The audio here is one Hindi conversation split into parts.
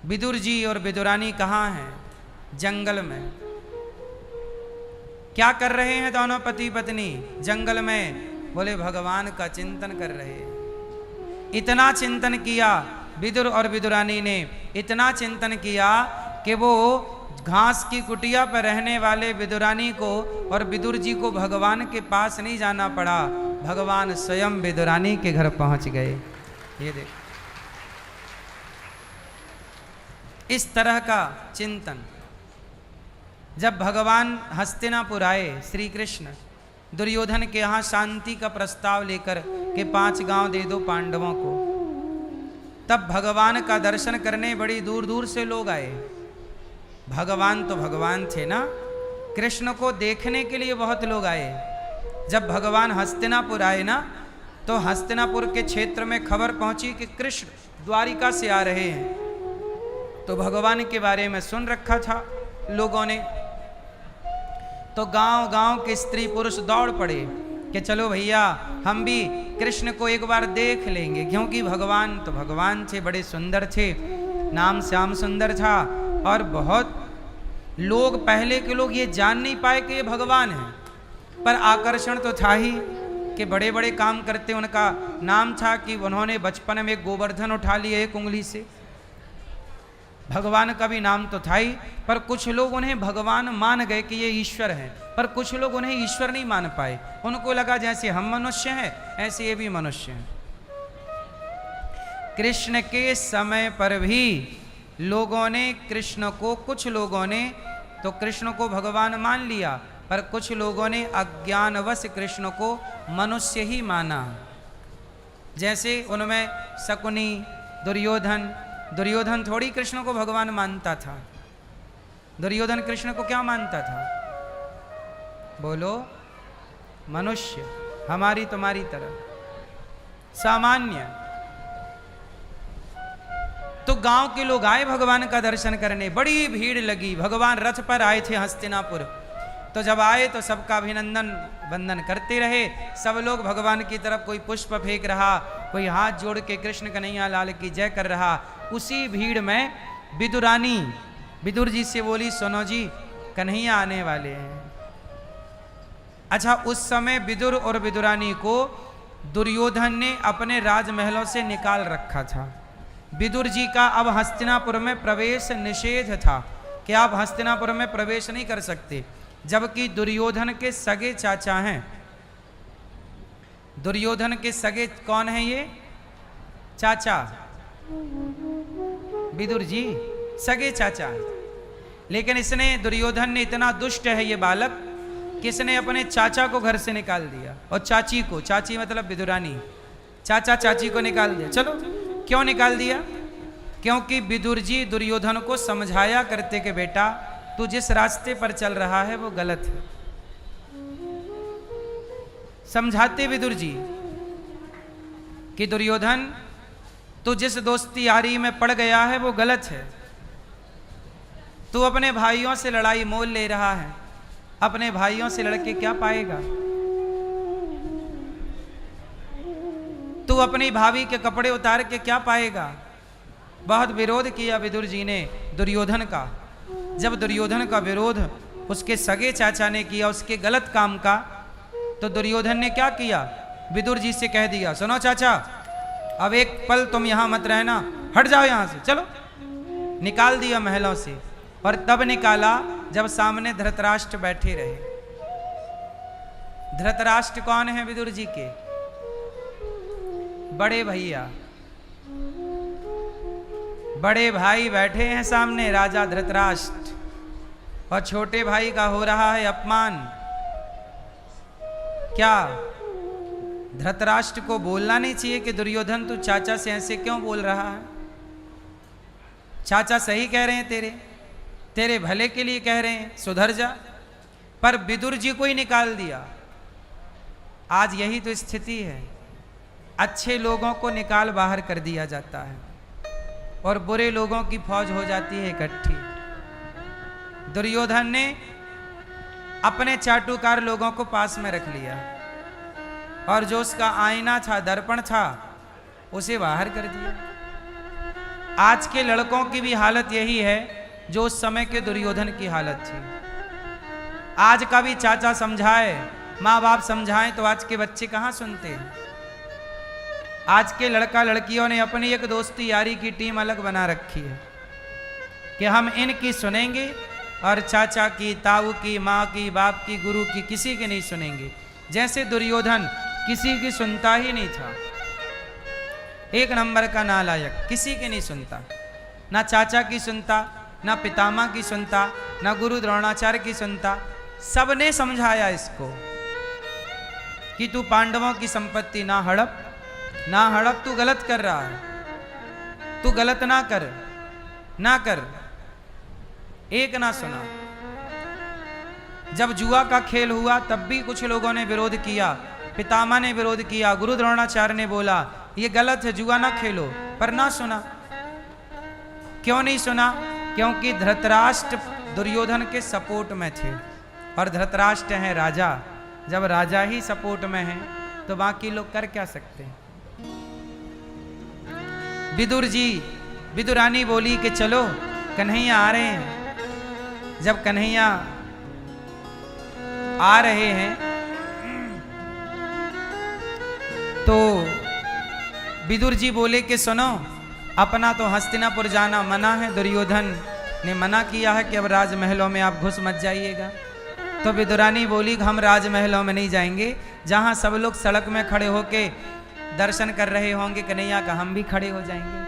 विदुर जी और विदुरानी कहाँ हैं? जंगल में। क्या कर रहे हैं दोनों पति पत्नी जंगल में? बोले भगवान का चिंतन कर रहे हैं। इतना चिंतन किया विदुर और विदुरानी ने, इतना चिंतन किया कि वो घास की कुटिया पर रहने वाले विदुरानी को और विदुर जी को भगवान के पास नहीं जाना पड़ा, भगवान स्वयं विदुरानी के घर पहुंच गए। ये देख, इस तरह का चिंतन। जब भगवान हस्तिनापुर आए श्री कृष्ण, दुर्योधन के यहाँ शांति का प्रस्ताव लेकर के 5 गांव दे दो पांडवों को, तब भगवान का दर्शन करने बड़ी दूर दूर से लोग आए। भगवान तो भगवान थे ना, कृष्ण को देखने के लिए बहुत लोग आए। जब भगवान हस्तिनापुर आए ना, तो हस्तिनापुर के क्षेत्र में खबर पहुंची कि कृष्ण द्वारिका से आ रहे हैं। तो भगवान के बारे में सुन रखा था लोगों ने, तो गांव गांव के स्त्री पुरुष दौड़ पड़े कि चलो भैया हम भी कृष्ण को एक बार देख लेंगे, क्योंकि भगवान तो भगवान थे, बड़े सुंदर थे, नाम श्याम सुंदर था। और बहुत लोग, पहले के लोग ये जान नहीं पाए कि ये भगवान है, पर आकर्षण तो था ही कि बड़े बड़े काम करते। उनका नाम था कि उन्होंने बचपन में गोवर्धन उठा लिया एक उंगली से। भगवान का भी नाम तो था ही, पर कुछ लोग उन्हें भगवान मान गए कि ये ईश्वर हैं, पर कुछ लोग उन्हें ईश्वर नहीं मान पाए। उनको लगा जैसे हम मनुष्य हैं ऐसे ये भी मनुष्य हैं। कृष्ण के समय पर भी लोगों ने कृष्ण को, कुछ लोगों ने तो कृष्ण को भगवान मान लिया, पर कुछ लोगों ने अज्ञानवश कृष्ण को मनुष्य ही माना। जैसे उनमें शकुनी, दुर्योधन थोड़ी कृष्ण को भगवान मानता था। दुर्योधन कृष्ण को क्या मानता था? बोलो, मनुष्य, हमारी तुम्हारी तरह, सामान्य। तो गांव के लोग आए भगवान का दर्शन करने, बड़ी भीड़ लगी। भगवान रथ पर आए थे हस्तिनापुर, तो जब आए तो सबका अभिनंदन वंदन करते रहे। सब लोग भगवान की तरफ, कोई पुष्प फेंक रहा, कोई हाथ जोड़ के कृष्ण कन्हैया लाल की जय कर रहा। उसी भीड़ में विदुरानी विदुर जी से बोली, सुनो जी, कन्हैया आने वाले हैं। अच्छा, उस समय विदुर और विदुरानी को दुर्योधन ने अपने राजमहलों से निकाल रखा था। विदुर जी का अब हस्तिनापुर में प्रवेश निषेध था कि आप हस्तिनापुर में प्रवेश नहीं कर सकते, जबकि दुर्योधन के सगे चाचा हैं। दुर्योधन के सगे कौन हैं? ये चाचा, विदुर जी सगे चाचा। लेकिन इसने, दुर्योधन ने, इतना दुष्ट है ये बालक कि इसने अपने चाचा को घर से निकाल दिया, और चाची को, चाची मतलब विदुरानी, चाचा चाची को निकाल दिया। चलो, क्यों निकाल दिया? क्योंकि विदुर जी दुर्योधन को समझाया करते कि बेटा, तू जिस रास्ते पर चल रहा है वो गलत है। समझाते विदुर जी कि दुर्योधन, तू जिस दोस्ती यारी में पड़ गया है वो गलत है। तू अपने भाइयों से लड़ाई मोल ले रहा है, अपने भाइयों से लड़के क्या पाएगा? तू अपनी भाभी के कपड़े उतार के क्या पाएगा? बहुत विरोध किया विदुर जी ने दुर्योधन का। जब दुर्योधन का विरोध उसके सगे चाचा ने किया, उसके गलत काम का, तो दुर्योधन ने क्या किया? विदुर जी से कह दिया, सुनो चाचा, अब एक पल तुम यहां मत रहना, हट जाओ यहां से, चलो। निकाल दिया महलों से। और तब निकाला जब सामने धृतराष्ट्र बैठे रहे। धृतराष्ट्र कौन है? विदुर जी के बड़े भैया, बड़े भाई बैठे हैं सामने, राजा धृतराष्ट्र, और छोटे भाई का हो रहा है अपमान। क्या धृतराष्ट्र को बोलना नहीं चाहिए कि दुर्योधन तू चाचा से ऐसे क्यों बोल रहा है? चाचा सही कह रहे हैं, तेरे भले के लिए कह रहे हैं, सुधर जा। पर विदुर जी को ही निकाल दिया। आज यही तो स्थिति है, अच्छे लोगों को निकाल बाहर कर दिया जाता है और बुरे लोगों की फौज हो जाती है इकट्ठी। दुर्योधन ने अपने चाटुकार लोगों को पास में रख लिया और जो उसका आईना था, दर्पण था, उसे बाहर कर दिया। आज के लड़कों की भी हालत यही है जो उस समय के दुर्योधन की हालत थी। आज का भी चाचा समझाए, माँ बाप समझाएं तो आज के बच्चे कहाँ सुनते हैं। आज के लड़का लड़कियों ने अपनी एक दोस्ती यारी की टीम अलग बना रखी है कि हम इनकी सुनेंगे और चाचा की, ताऊ की, माँ की, बाप की, गुरु की, किसी की नहीं सुनेंगे। जैसे दुर्योधन किसी की सुनता ही नहीं था, एक नंबर का नालायक, किसी की नहीं सुनता, ना चाचा की सुनता, ना पितामह की सुनता, ना गुरु द्रोणाचार्य की सुनता। सबने समझाया इसको कि तू पांडवों की संपत्ति ना हड़प, ना हड़प, तू गलत कर रहा है, तू गलत ना कर, ना कर। एक ना सुना। जब जुआ का खेल हुआ तब भी कुछ लोगों ने विरोध किया, पितामह ने विरोध किया, गुरु द्रोणाचार्य ने बोला ये गलत है, जुआ ना खेलो, पर ना सुना। क्यों नहीं सुना? क्योंकि धृतराष्ट्र दुर्योधन के सपोर्ट में थे और धृतराष्ट्र हैं राजा। जब राजा ही सपोर्ट में हैं तो बाकी लोग कर क्या सकते हैं। विदुरानी बोली कि चलो कन्हैया आ रहे हैं। जब कन्हैया आ रहे हैं तो विदुर जी बोले कि सुनो, अपना तो हस्तिनापुर जाना मना है, दुर्योधन ने मना किया है कि अब राजमहलों में आप घुस मत जाइएगा। तो विदुरानी बोली हम राजमहलों में नहीं जाएंगे, जहां सब लोग सड़क में खड़े होके दर्शन कर रहे होंगे कन्हैया का, हम भी खड़े हो जाएंगे।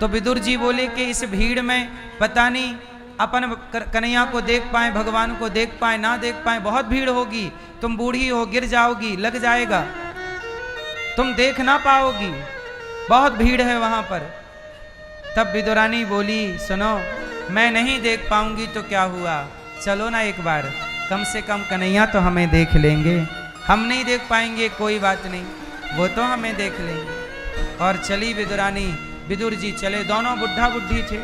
तो विदुर जी बोले कि इस भीड़ में पता नहीं अपन कन्हैया को देख पाए, भगवान को देख पाए, ना देख पाए, बहुत भीड़ होगी, तुम बूढ़ी हो, गिर जाओगी, लग जाएगा, तुम देख ना पाओगी, बहुत भीड़ है वहां पर। तब विदुरानी बोली सुनो, मैं नहीं देख पाऊंगी तो क्या हुआ, चलो ना एक बार, कम से कम कन्हैया तो हमें देख लेंगे। हम नहीं देख पाएंगे कोई बात नहीं, वो तो हमें देख लेंगे। और चली विदुरानी, विदुर जी चले, दोनों बुढ़ा बुढ़ी थे,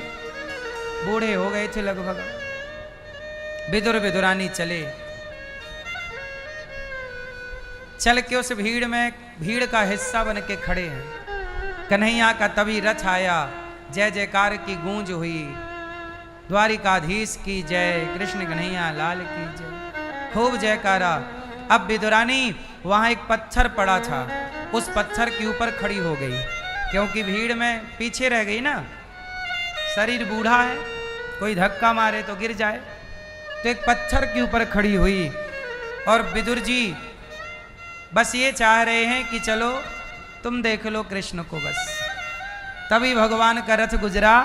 बूढ़े हो गए थे लगभग। विदुरानी चले, चल के उस भीड़ में, भीड़ का हिस्सा बन के खड़े हैं। कन्हैया का तभी रथ आया, जय जयकार की गूंज हुई, द्वारिकाधीश की जय, कृष्ण कन्हैया लाल की जय, खूब जयकारा। अब विदुरानी वहां एक पत्थर पड़ा था, उस पत्थर के ऊपर खड़ी हो गई, क्योंकि भीड़ में पीछे रह गई ना, शरीर बूढ़ा है, कोई धक्का मारे तो गिर जाए, तो एक पत्थर के ऊपर खड़ी हुई। और विदुर जी बस ये चाह रहे हैं कि चलो तुम देख लो कृष्ण को बस। तभी भगवान का रथ गुजरा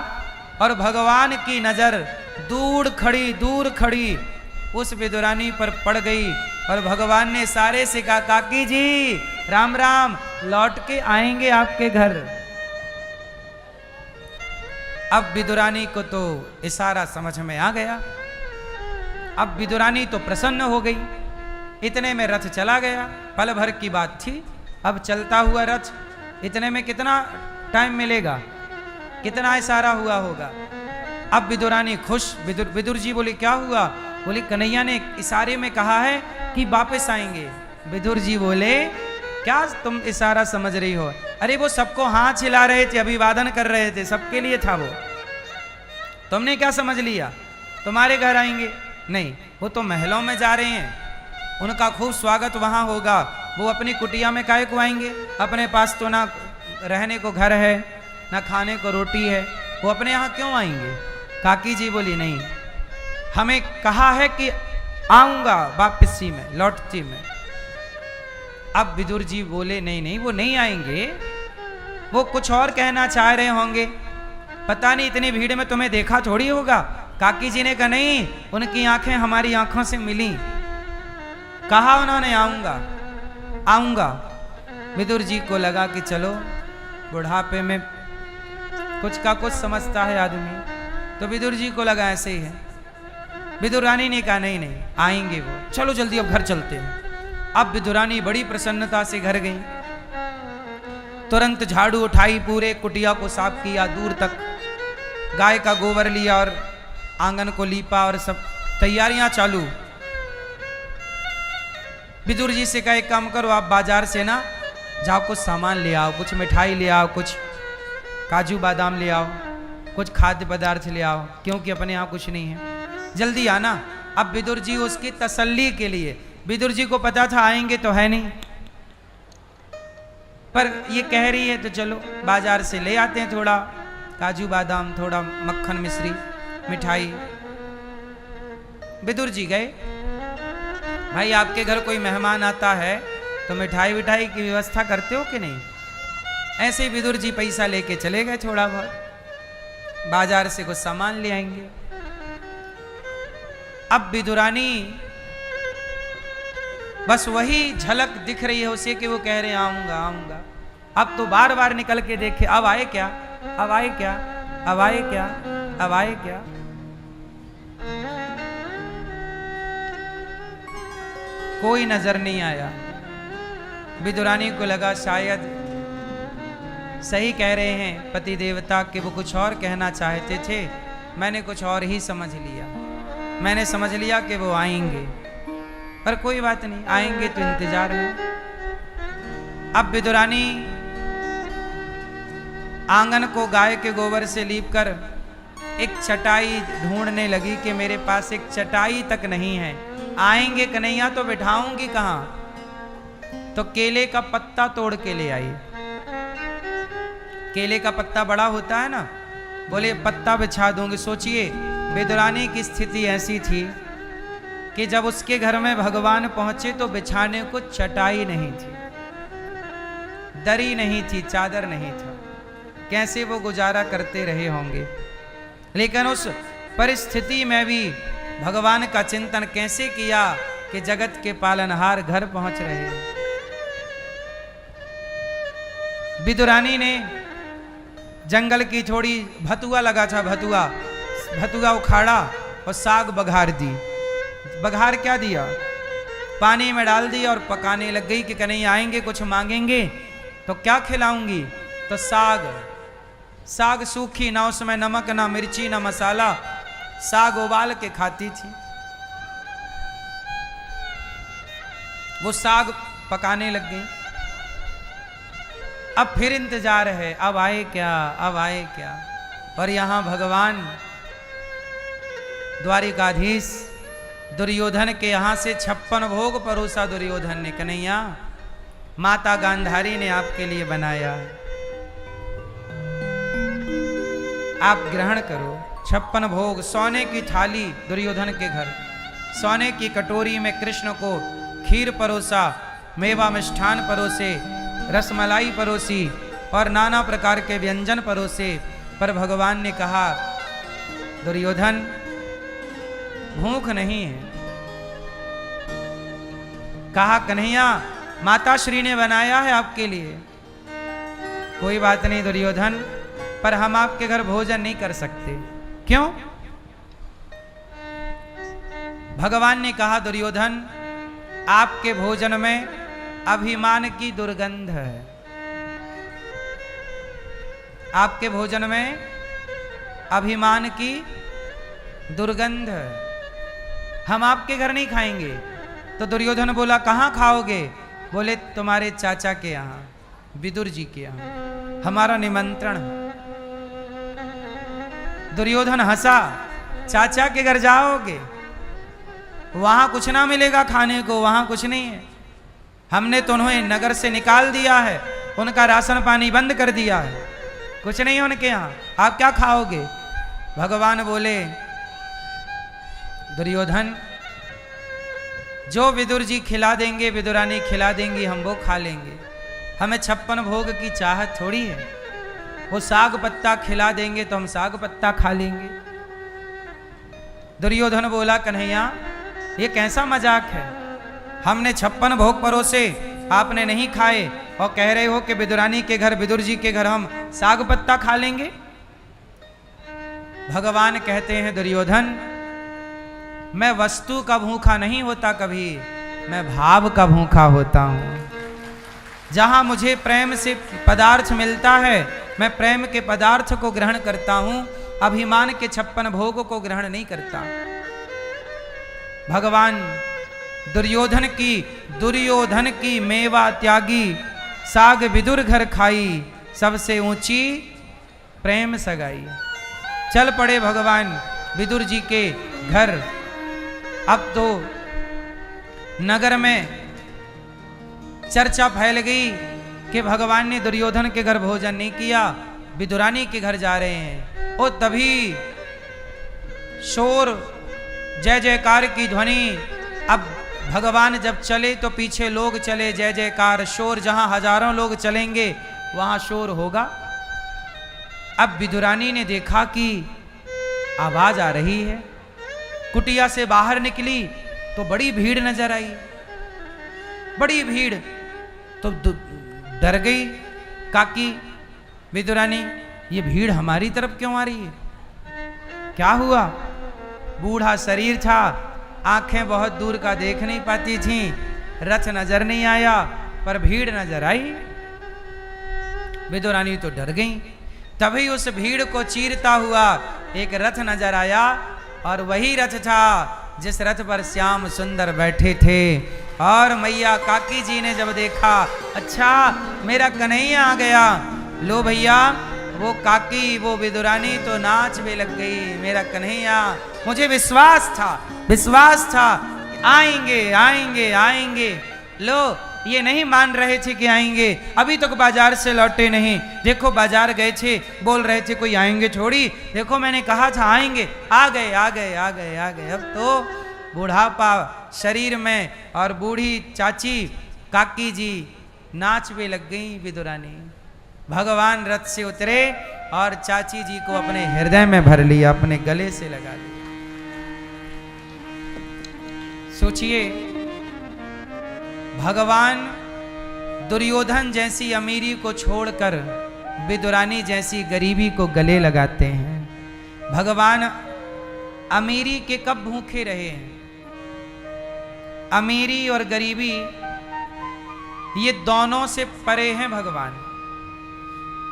और भगवान की नजर दूर खड़ी उस विदुरानी पर पड़ गई और भगवान ने सारे से कहा काकी जी राम राम, लौट के आएंगे आपके घर। अब विदुरानी को तो इशारा समझ में आ गया, अब विदुरानी तो प्रसन्न हो गई। इतने में रथ चला गया, पल भर की बात थी। अब चलता हुआ रथ, इतने में कितना टाइम मिलेगा, कितना इशारा हुआ होगा। अब विदुरानी खुश, विदुर जी बोले क्या हुआ? बोले कन्हैया ने इशारे में कहा है कि वापस आएंगे। विदुर जी बोले क्या तुम इशारा समझ रही हो? अरे वो सबको हाथ हिला रहे थे, अभिवादन कर रहे थे, सबके लिए था वो, तुमने क्या समझ लिया तुम्हारे घर आएंगे? नहीं, वो तो महलों में जा रहे हैं, उनका खूब स्वागत वहां होगा। वो अपनी कुटिया में काहे को आएंगे? अपने पास तो ना रहने को घर है, ना खाने को रोटी है, वो अपने यहाँ क्यों आएंगे? काकी जी बोली नहीं, हमें कहा है कि आऊंगा वापसी में, लौटती में। अब विदुर जी बोले नहीं वो नहीं आएंगे, वो कुछ और कहना चाह रहे होंगे, पता नहीं इतनी भीड़ में तुम्हें देखा थोड़ी होगा। काकी जी ने कहा नहीं, उनकी आंखें हमारी आंखों से मिली, कहा उन्होंने आऊंगा। विदुर जी को लगा कि चलो बुढ़ापे में कुछ का कुछ समझता है आदमी, तो विदुर जी को लगा ऐसे ही है। विदुरानी ने कहा नहीं आएंगे वो, चलो जल्दी अब घर चलते हैं। अब विदुरानी बड़ी प्रसन्नता से घर गई, तुरंत झाड़ू उठाई, पूरे कुटिया को साफ किया, दूर तक गाय का गोबर लिया और आंगन को लीपा और सब तैयारियां चालू। विदुर जी से कहा एक काम करो, आप बाजार से ना जाओ, कुछ सामान ले आओ, कुछ मिठाई ले आओ, कुछ काजू बादाम ले आओ, कुछ खाद्य पदार्थ ले आओ, क्योंकि अपने यहाँ कुछ नहीं है, जल्दी आना। अब विदुर जी उसकी तसल्ली के लिए, विदुर जी को पता था आएंगे तो है नहीं, पर ये कह रही है तो चलो बाजार से ले आते हैं थोड़ा काजू बादाम, थोड़ा मक्खन मिश्री मिठाई। विदुर जी गए, भाई आपके घर कोई मेहमान आता है तो मिठाई विठाई की व्यवस्था करते हो कि नहीं? ऐसे ही विदुर जी पैसा लेके चले गए, थोड़ा बहुत बाजार से कुछ सामान ले आएंगे। अब विदुरानी बस वही झलक दिख रही है उसे कि वो कह रहे हैं आऊंगा आऊंगा। अब तो बार बार निकल के देखे, अब आए क्या, अब आए क्या, अब आए क्या, अब आए क्या। कोई नजर नहीं आया। विदुरानी को लगा शायद सही कह रहे हैं पति देवता कि वो कुछ और कहना चाहते थे, मैंने कुछ और ही समझ लिया, मैंने समझ लिया कि वो आएंगे, पर कोई बात नहीं, आएंगे तो इंतजार है। अब विदुरानी आंगन को गाय के गोबर से लीपकर एक चटाई ढूंढने लगी कि मेरे पास एक चटाई तक नहीं है, आएंगे कन्हैया तो बिठाऊंगी कहां? तो केले का पत्ता तोड़ के ले आई। केले का पत्ता बड़ा होता है ना, बोले पत्ता बिछा दूंगी। सोचिए विदुरानी की स्थिति ऐसी थी कि जब उसके घर में भगवान पहुंचे तो बिछाने को चटाई नहीं थी, दरी नहीं थी, चादर नहीं था, कैसे वो गुजारा करते रहे होंगे। लेकिन उस परिस्थिति में भी भगवान का चिंतन कैसे किया कि जगत के पालनहार घर पहुंच रहे हैं। विदुरानी ने जंगल की थोड़ी भतुआ लगा था, भतुआ उखाड़ा और साग बघार दी। बघार क्या दिया, पानी में डाल दिया और पकाने लग गई कि कन्हैया आएंगे कुछ मांगेंगे तो क्या खिलाऊंगी? तो साग सूखी, ना उसमें नमक ना मिर्ची ना मसाला, साग उबाल के खाती थी। वो साग पकाने लग गई। अब फिर इंतजार है, अब आए क्या, अब आए क्या। और यहां भगवान द्वारिकाधीश दुर्योधन के यहां से 56 भोग परोसा दुर्योधन ने। कन्हैया माता गांधारी ने आपके लिए बनाया है, आप ग्रहण करो। 56 भोग, सोने की थाली दुर्योधन के घर, सोने की कटोरी में कृष्ण को खीर परोसा, मेवा मिष्ठान परोसे, रसमलाई परोसी और नाना प्रकार के व्यंजन परोसे। पर भगवान ने कहा दुर्योधन भूख नहीं है। कहा कन्हैया माता श्री ने बनाया है आपके लिए। कोई बात नहीं दुर्योधन, पर हम आपके घर भोजन नहीं कर सकते। क्यों? भगवान ने कहा दुर्योधन आपके भोजन में अभिमान की दुर्गंध है, आपके भोजन में अभिमान की दुर्गंध है, हम आपके घर नहीं खाएंगे। तो दुर्योधन बोला कहाँ खाओगे? बोले तुम्हारे चाचा के यहाँ, विदुर जी के यहाँ, हमारा निमंत्रण है। दुर्योधन हंसा, चाचा के घर जाओगे, वहां कुछ ना मिलेगा खाने को, वहां कुछ नहीं है, हमने तो उन्हें नगर से निकाल दिया है, उनका राशन पानी बंद कर दिया है, कुछ नहीं है उनके यहाँ, आप क्या खाओगे? भगवान बोले दुर्योधन जो विदुर जी खिला देंगे, विदुरानी खिला देंगी, हम वो खा लेंगे, हमें 56 भोग की चाहत थोड़ी है। वो साग पत्ता खिला देंगे तो हम साग पत्ता खा लेंगे। दुर्योधन बोला कन्हैया ये कैसा मजाक है, हमने 56 भोग परोसे, आपने नहीं खाए और कह रहे हो कि विदुरानी के घर, विदुर जी के घर हम साग पत्ता खा लेंगे। भगवान कहते हैं दुर्योधन मैं वस्तु का भूखा नहीं होता कभी, मैं भाव का भूखा होता हूं। जहां मुझे प्रेम से पदार्थ मिलता है मैं प्रेम के पदार्थ को ग्रहण करता हूं, अभिमान के 56 भोग को ग्रहण नहीं करता। भगवान दुर्योधन की मेवा त्यागी, साग विदुर घर खाई, सबसे ऊंची प्रेम सगाई। चल पड़े भगवान विदुर जी के घर। अब तो नगर में चर्चा फैल गई कि भगवान ने दुर्योधन के घर भोजन नहीं किया, विदुरानी के घर जा रहे हैं। और तभी शोर, जय जयकार की ध्वनि। अब भगवान जब चले तो पीछे लोग चले, जय जयकार शोर। जहां हजारों लोग चलेंगे वहां शोर होगा। अब विदुरानी ने देखा कि आवाज आ रही है, कुटिया से बाहर निकली तो बड़ी भीड़ नजर आई, बड़ी भीड़। तो डर गई काकी विदुरानी, ये भीड़ हमारी तरफ क्यों आ रही है? क्या हुआ? बूढ़ा शरीर था, आंखें बहुत दूर का देख नहीं पाती थी, रथ नजर नहीं आया, पर भीड़ नजर आई। विदुरानी तो डर गई। तभी उस भीड़ को चीरता हुआ एक रथ नजर आया, और वही रथ था जिस रथ पर श्याम सुंदर बैठे थे। और मैया काकी जी ने जब देखा, अच्छा मेरा कन्हैया आ गया। लो भैया, वो काकी, वो विदुरानी तो नाच भी लग गई, मेरा कन्हैया। मुझे विश्वास था आएंगे आएंगे आएंगे। लो, ये नहीं मान रहे थे कि आएंगे, अभी तक बाजार से लौटे नहीं। देखो बाजार गए थे, बोल रहे थे कोई आएंगे थोड़ी, देखो मैंने कहा था आएंगे, आ गए आ गए आ गए आ गए। अब तो बुढ़ापा शरीर में, और बूढ़ी चाची काकी जी नाच भी लग गई। विदुरानी, भगवान रथ से उतरे और चाची जी को अपने हृदय में भर लिया, अपने गले से लगा लिया। सोचिए, भगवान दुर्योधन जैसी अमीरी को छोड़कर विदुरानी जैसी गरीबी को गले लगाते हैं। भगवान अमीरी के कब भूखे रहे हैं? अमीरी और गरीबी ये दोनों से परे हैं भगवान।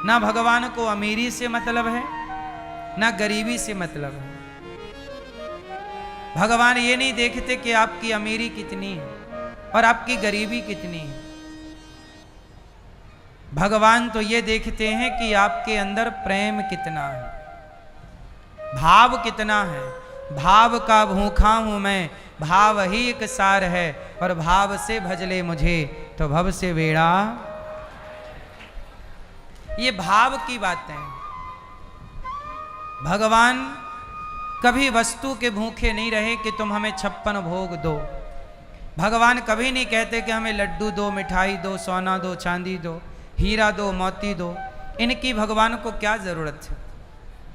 ना भगवान को अमीरी से मतलब है, ना गरीबी से मतलब है। भगवान ये नहीं देखते कि आपकी अमीरी कितनी है और आपकी गरीबी कितनी है। भगवान तो ये देखते हैं कि आपके अंदर प्रेम कितना है, भाव कितना है। भाव का भूखा हूं मैं, भाव ही एक सार है, और भाव से भजले मुझे तो भव से बेड़ा। ये भाव की बातें हैं। भगवान कभी वस्तु के भूखे नहीं रहे कि तुम हमें 56 भोग दो। भगवान कभी नहीं कहते कि हमें लड्डू दो, मिठाई दो, सोना दो, चांदी दो, हीरा दो, मोती दो। इनकी भगवान को क्या जरूरत है?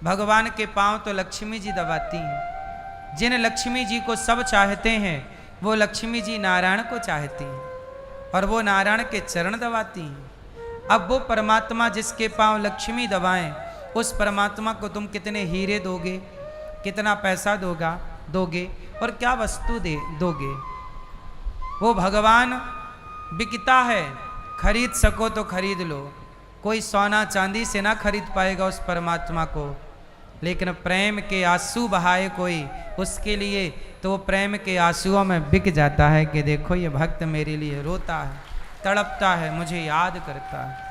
भगवान के पांव तो लक्ष्मी जी दबाती हैं। जिन लक्ष्मी जी को सब चाहते हैं, वो लक्ष्मी जी नारायण को चाहती हैं, और वो नारायण के चरण दबाती हैं। अब वो परमात्मा जिसके पांव लक्ष्मी दबाएं, उस परमात्मा को तुम कितने हीरे दोगे, कितना पैसा दोगे, और क्या वस्तु दोगे? वो भगवान बिकता है, खरीद सको तो खरीद लो। कोई सोना चांदी से ना खरीद पाएगा उस परमात्मा को, लेकिन प्रेम के आंसू बहाए कोई, उसके लिए तो वो प्रेम के आंसुओं में बिक जाता है कि देखो ये भक्त मेरे लिए रोता है, तड़पता है, मुझे याद करता है।